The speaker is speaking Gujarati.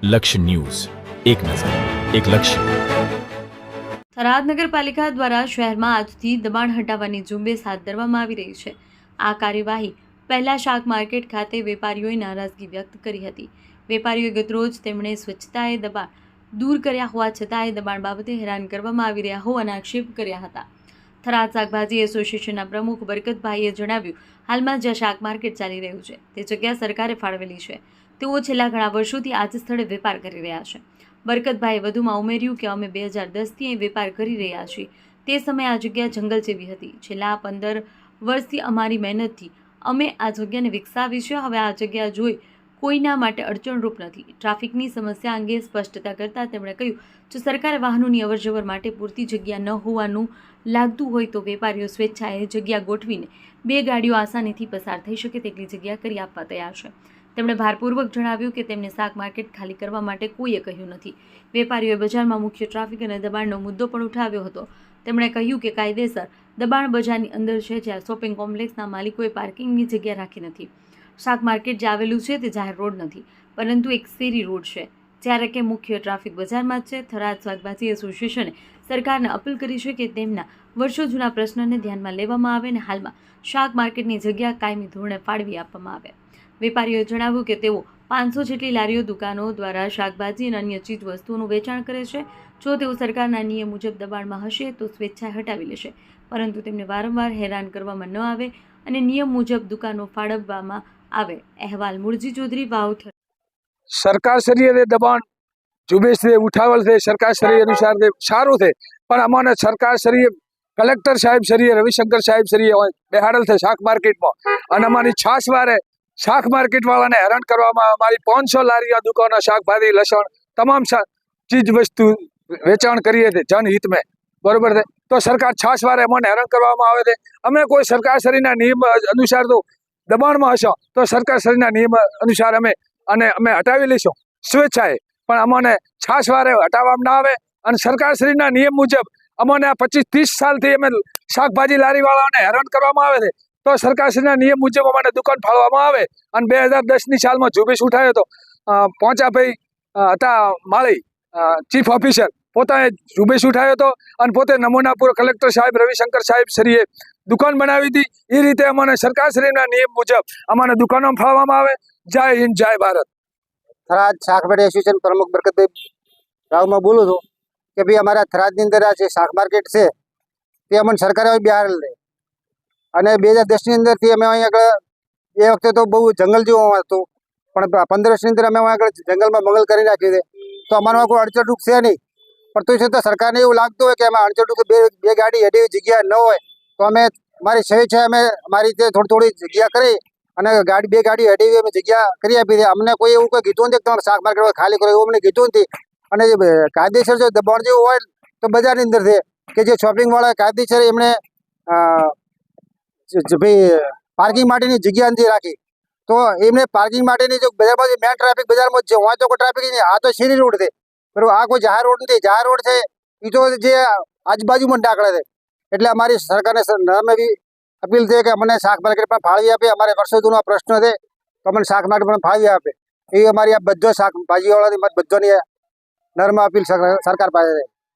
લક્ષ્ય ન્યૂઝ, એક નજર, એક લક્ષ્ય. થરાદ નગરપાલિકા દ્વારા શહેરમાં આજથી દબાણ હટાવવાની ઝુંબેશ હાથ ધરવામાં આવી રહી છે. આ કાર્યવાહી પહેલા શાક માર્કેટ ખાતે વેપારીઓએ નારાજગી વ્યક્ત કરી હતી. વેપારીઓએ ગતરોજ તેમણે સ્વચ્છતાએ દબાણ દૂર કર્યા હોવા છતાં દબાણ બાબતે હેરાન કરવામાં આવી રહ્યા હોવાના આક્ષેપ કર્યા હતા. થરાદ શાકભાજી એસોસિએશનના પ્રમુખ બરકતભાઈએ જણાવ્યું, હાલમાં જ્યાં શાક માર્કેટ ચાલી રહ્યું છે તે જગ્યા સરકારે ફાળવેલી છે. તેઓ છેલ્લા ઘણા વર્ષોથી આ જ સ્થળે વેપાર કરી રહ્યા છે. બરકતભાઈએ વધુમાં ઉમેર્યું કે અમે 2010થી અહીં વેપાર કરી રહ્યા છીએ. તે સમયે આ જગ્યા જંગલ જેવી હતી. છેલ્લા 15 વર્ષથી અમારી મહેનતથી અમે આ જગ્યાને વિકસાવી છે. હવે આ જગ્યા જોઈ કોઈના માટે અડચણરૂપ નથી. ટ્રાફિકની સમસ્યા અંગે સ્પષ્ટતા કરતાં તેમણે કહ્યું, જો સરકારે વાહનોની અવરજવર માટે પૂરતી જગ્યા ન હોવાનું લાગતું હોય તો વેપારીઓ સ્વેચ્છાએ જગ્યા ગોઠવીને 2 ગાડીઓ આસાનીથી પસાર થઈ શકે તેટલી જગ્યા કરી આપવા તૈયાર છે. તેમણે ભારપૂર્વક જણાવ્યું કે તેમને શાક માર્કેટ ખાલી કરવા માટે કોઈએ કહ્યું નથી. વેપારીઓએ બજારમાં મુખ્ય ટ્રાફિક અને દબાણનો મુદ્દો પણ ઉઠાવ્યો હતો. તેમણે કહ્યું કે કાયદેસર દબાણ બજારની અંદર છે, જ્યાં શોપિંગ કોમ્પ્લેક્સના માલિકોએ પાર્કિંગની જગ્યા રાખી નથી. શાક માર્કેટ જે આવેલું છે તે જાહેર રોડ નથી, પરંતુ એક શેરી રોડ છે, જ્યારે કે મુખ્ય ટ્રાફિક બજારમાં જ છે. થરાદ શાકભાજી એસોસિએશને સરકારને અપીલ કરી છે કે તેમના વર્ષો જૂના પ્રશ્નને ધ્યાનમાં લેવામાં આવે અને હાલમાં શાક માર્કેટની જગ્યા કાયમી ધોરણે ફાળવી આપવામાં આવે. વેપારીઓએ જણાવ્યું કે તેઓ 500 જેટલી લારીઓ દુકાનો દ્વારા શાકભાજી અને અન્ય ચીજ વસ્તુઓનું વેચાણ કરે છે. જો તેઓ સરકારના નિયમ મુજબ દબાણમાં હશે તો સ્વેચ્છાએ હટાવી લેશે, પરંતુ તેમને વારંવાર હેરાન કરવામાં ન આવે અને નિયમ મુજબ દુકાનો ફાળવવામાં આવે. અહેવાલ મુરજી ચૌધરી, વાવ. સરકાર શ્રીએ દબાણ ઝુંબેશ ઉઠાવેલ છે, સરકાર શ્રી અનુસાર સારું છે, પણ અમારે સરકાર શ્રીએ કલેક્ટર સાહેબ શ્રીએ રવિશંકર સાહેબ શ્રીએ બેહાડેલ છે શાક માર્કેટમાં, અને અમારી છાસ વારે શાક માર્કેટ વાળાને હેરાન કરવામાં અમારી 500 લારીઓ દુકાનો શાકભાજી લસણ તમામ ચીજ વસ્તુ વેચાણ કરીએ છીએ જનહિતમાં, બરોબર છે. તો સરકાર છાસ વારે અમને હેરાન કરવામાં આવે છે. અમે કોઈ સરકાર શ્રીના નિયમ અનુસાર તો દબાણમાં હશો તો સરકાર શ્રીના નિયમ અનુસાર અમે હટાવી લઈશું સ્વેચ્છાએ, પણ અમને છાસ વારે હટાવવામાં ના આવે. અને સરકાર શ્રીના નિયમ મુજબ અમને 25-30 સાલથી અમે શાકભાજી લારીવાળાઓને હેરાન કરવામાં આવે છે, તો સરકારશ્રીના નિયમ મુજબ અમારે દુકાન ફાળવામાં આવે. અને 2010ની સાલમાં ઝુંબેશ ઉઠાવ્યો હતો. પોંચાભાઈ હતા માળી ચીફ ઓફિસર, પોતાએ ઝુંબેશ ઉઠાવ્યો હતો અને પોતે નમૂનાપુર કલેક્ટર સાહેબ રવિશંકર સાહેબ શ્રીએ દુકાન બનાવી હતી. એ રીતે અમને સરકારશ્રીના નિયમ મુજબ અમારે દુકાનો ફાળવામાં આવે. જય હિન્દ, જય ભારત. થરાદ શાકભાજી એસોસિએશન પ્રમુખ બરકતભાઈ રાવમાં બોલું છું કે ભાઈ અમારા થરાદની અંદર આ જે શાક માર્કેટ છે તે અમને સરકારે બિહારેલ છે. અને 2010ની અંદરથી અમે અહીં આગળ એ વખતે તો બહુ જંગલ જેવું હતું, પણ 15 વર્ષની અંદર અમે આગળ જંગલમાં મંગલ કરી નાખ્યું છે. તો અમારામાં કોઈ અડચણરૂપ છે નહીં, પણ તો છતાં સરકારને એવું લાગતું હોય કે અમે અડચણરૂપ બે ગાડી હેઠી જગ્યા ન હોય તો અમે અમારી સ્વેચ્છાએ અમે અમારી રીતે થોડી જગ્યા કરી અને 2 ગાડી હેઠી અમે જગ્યા કરી આપી છે. અમને કોઈ એવું કોઈ કીધું નથી કે તમારે શાક માર્કેટ ખાલી કરો, એવું અમને કીધું નથી. અને કાયદેસર જો દબાણ જેવું હોય તો બજારની અંદર છે કે જે શોપિંગવાળા કાયદેસર એમણે ભાઈ પાર્કિંગ માટેની જગ્યા નથી રાખી, તો એમને પાર્કિંગ માટેની જો બજારમાં મેન ટ્રાફિક બજારમાં જ છે, વहाँ તો કોઈ ટ્રાફિક નહીં. આ તો શેરી રોડ છે, બરાબર. આ કોઈ જાહેર રોડ નથી. જાહેર રોડ છે એ તો જે આજુબાજુમાં ડાકડે છે. એટલે અમારી સરકારને નમ્ર એવી અપીલ છે કે અમને શાક માર્કેટ પણ ફાળવી આપે. અમારે વર્ષો જૂનો પ્રશ્ન છે તો અમને શાક માર્કેટ પણ ફાળવી આપે. એ અમારી આ બધો શાકભાજીવાળાની બધાની નર્મ અપીલ સરકાર પાસે છે.